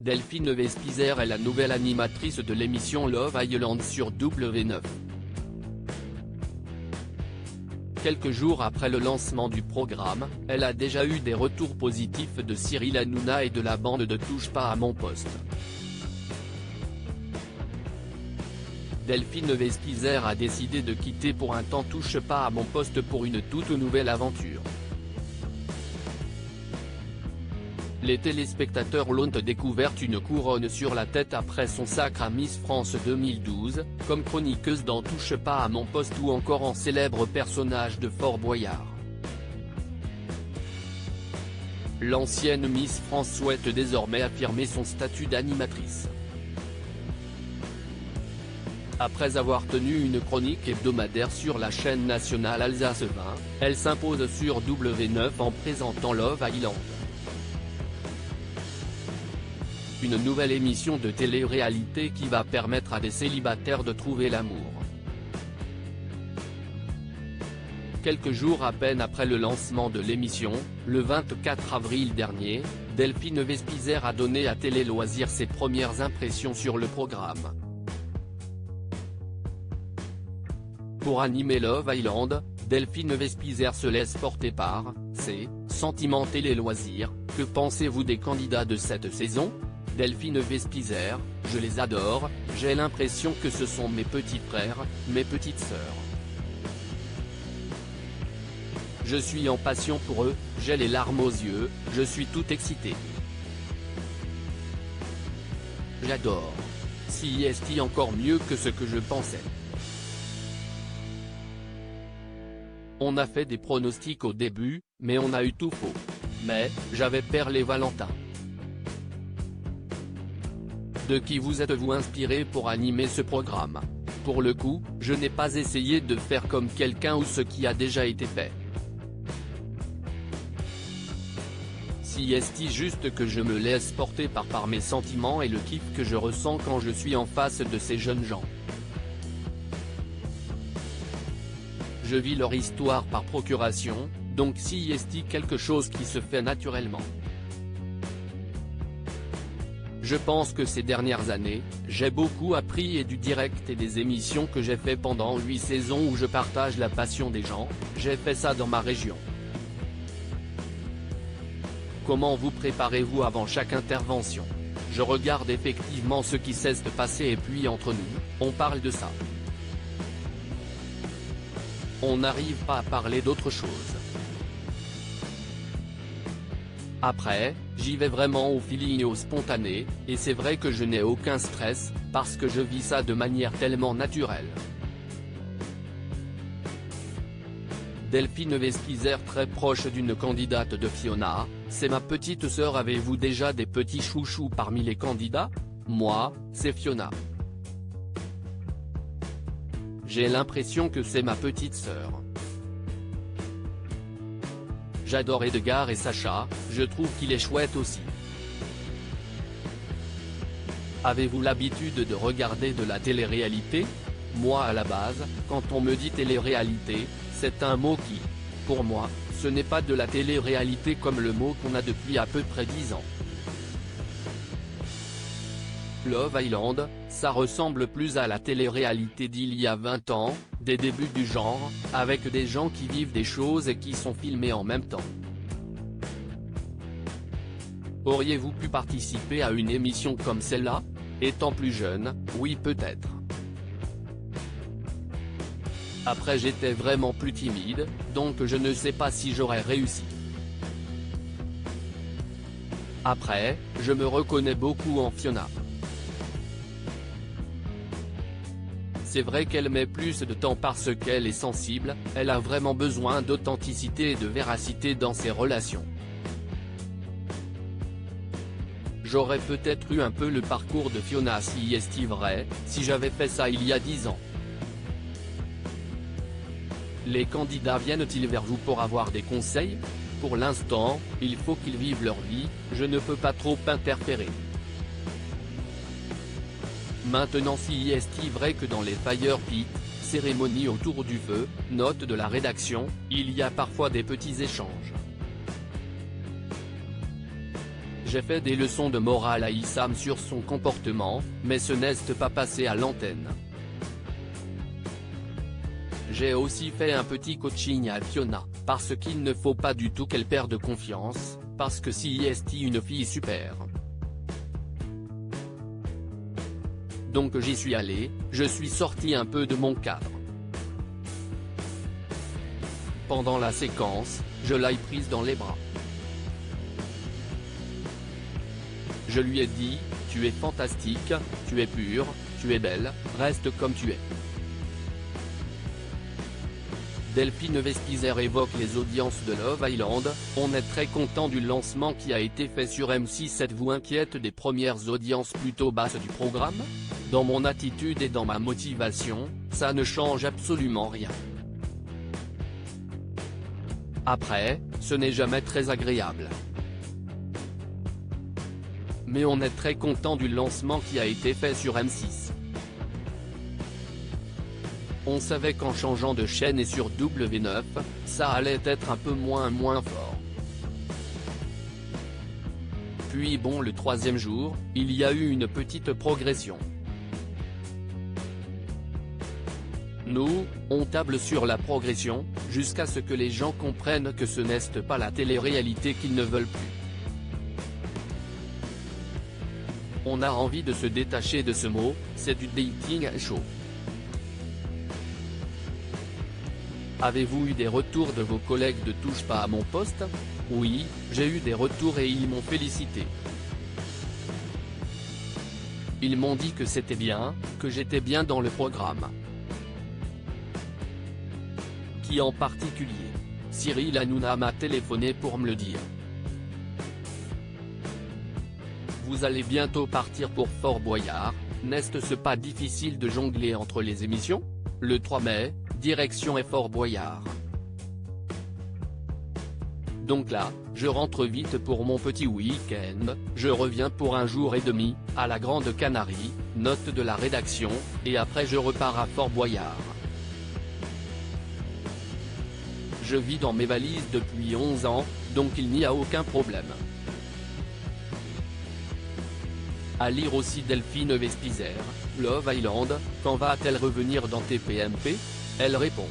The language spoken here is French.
Delphine Vespizer est la nouvelle animatrice de l'émission Love Island sur W9. Quelques jours après le lancement du programme, elle a déjà eu des retours positifs de Cyril Hanouna et de la bande de Touche pas à mon poste. Delphine Vespizer a décidé de quitter pour un temps Touche pas à mon poste pour une toute nouvelle aventure. Les téléspectateurs l'ont découverte une couronne sur la tête après son sacre à Miss France 2012, comme chroniqueuse dans Touche pas à mon poste ou encore en célèbre personnage de Fort Boyard. L'ancienne Miss France souhaite désormais affirmer son statut d'animatrice. Après avoir tenu une chronique hebdomadaire sur la chaîne nationale Alsace 20, elle s'impose sur W9 en présentant Love Island. Une nouvelle émission de télé-réalité qui va permettre à des célibataires de trouver l'amour. Quelques jours à peine après le lancement de l'émission, le 24 avril dernier, Delphine Vespizer a donné à Télé Loisirs ses premières impressions sur le programme. Pour animer Love Island, Delphine Vespizer se laisse porter par ses sentiments Télé Loisirs. Que pensez-vous des candidats de cette saison ? Delphine Vespizer, je les adore, j'ai l'impression que ce sont mes petits frères, mes petites sœurs. Je suis en passion pour eux, j'ai les larmes aux yeux, je suis tout excité. J'adore. CIST encore mieux que ce que je pensais. On a fait des pronostics au début, mais on a eu tout faux. Mais, j'avais perlé Valentin. De qui vous êtes-vous inspiré pour animer ce programme ? Pour le coup, je n'ai pas essayé de faire comme quelqu'un ou ce qui a déjà été fait. CIST juste que je me laisse porter par mes sentiments et le kiff que je ressens quand je suis en face de ces jeunes gens. Je vis leur histoire par procuration, donc CIST quelque chose qui se fait naturellement. Je pense que ces dernières années, j'ai beaucoup appris et du direct et des émissions que j'ai fait pendant 8 saisons où je partage la passion des gens, j'ai fait ça dans ma région. Comment vous préparez-vous avant chaque intervention ? Je regarde effectivement ce qui cesse de passer et puis entre nous, on parle de ça. On n'arrive pas à parler d'autre chose. Après, j'y vais vraiment au feeling et au spontané, et c'est vrai que je n'ai aucun stress, parce que je vis ça de manière tellement naturelle. Delphine Vespizer très proche d'une candidate de Fiona, c'est ma petite sœur. Avez-vous déjà des petits chouchous parmi les candidats ? Moi, c'est Fiona. J'ai l'impression que c'est ma petite sœur. J'adore Edgar et Sacha, je trouve qu'il est chouette aussi. Avez-vous l'habitude de regarder de la télé-réalité ? Moi à la base, quand on me dit télé-réalité, c'est un mot qui, pour moi, ce n'est pas de la télé-réalité comme le mot qu'on a depuis à peu près 10 ans. Love Island, ça ressemble plus à la télé-réalité d'il y a 20 ans, des débuts du genre, avec des gens qui vivent des choses et qui sont filmés en même temps. Auriez-vous pu participer à une émission comme celle-là ? Étant plus jeune, oui peut-être. Après j'étais vraiment plus timide, donc je ne sais pas si j'aurais réussi. Après, je me reconnais beaucoup en Fiona. C'est vrai qu'elle met plus de temps parce qu'elle est sensible, elle a vraiment besoin d'authenticité et de véracité dans ses relations. J'aurais peut-être eu un peu le parcours de Fiona CIST vrai, si j'avais fait ça il y a 10 ans. Les candidats viennent-ils vers vous pour avoir des conseils ? Pour l'instant, il faut qu'ils vivent leur vie, je ne peux pas trop interférer. Maintenant CIST vrai que dans les fire pit, cérémonies autour du feu, note de la rédaction, il y a parfois des petits échanges. J'ai fait des leçons de morale à Issam sur son comportement, mais ce n'est pas passé à l'antenne. J'ai aussi fait un petit coaching à Fiona, parce qu'il ne faut pas du tout qu'elle perde confiance, parce que si est une fille super. Donc j'y suis allé, je suis sorti un peu de mon cadre. Pendant la séquence, je l'ai prise dans les bras. Je lui ai dit, tu es fantastique, tu es pure, tu es belle, reste comme tu es. Delphine Vespizer évoque les audiences de Love Island, on est très content du lancement qui a été fait sur M6. Êtes-vous inquiète des premières audiences plutôt basses du programme? Dans mon attitude et dans ma motivation, ça ne change absolument rien. Après, ce n'est jamais très agréable. Mais on est très content du lancement qui a été fait sur M6. On savait qu'en changeant de chaîne et sur W9, ça allait être un peu moins fort. Puis bon, le troisième jour, il y a eu une petite progression. Nous, on table sur la progression, jusqu'à ce que les gens comprennent que ce n'est pas la télé-réalité qu'ils ne veulent plus. On a envie de se détacher de ce mot, c'est du dating show. Avez-vous eu des retours de vos collègues de Touche pas à mon poste? Oui, j'ai eu des retours et ils m'ont félicité. Ils m'ont dit que c'était bien, que j'étais bien dans le programme. Qui en particulier? Cyril Hanouna m'a téléphoné pour me le dire. Vous allez bientôt partir pour Fort Boyard, n'est-ce pas difficile de jongler entre les émissions? Le 3 mai, direction est Fort Boyard. Donc là, je rentre vite pour mon petit week-end, je reviens pour 1 jour et demi, à la Grande Canarie, note de la rédaction, et après je repars à Fort Boyard. Je vis dans mes valises depuis 11 ans, donc il n'y a aucun problème. À lire aussi Delphine Vespizer, Love Island, quand va-t-elle revenir dans TPMP? Elle répond.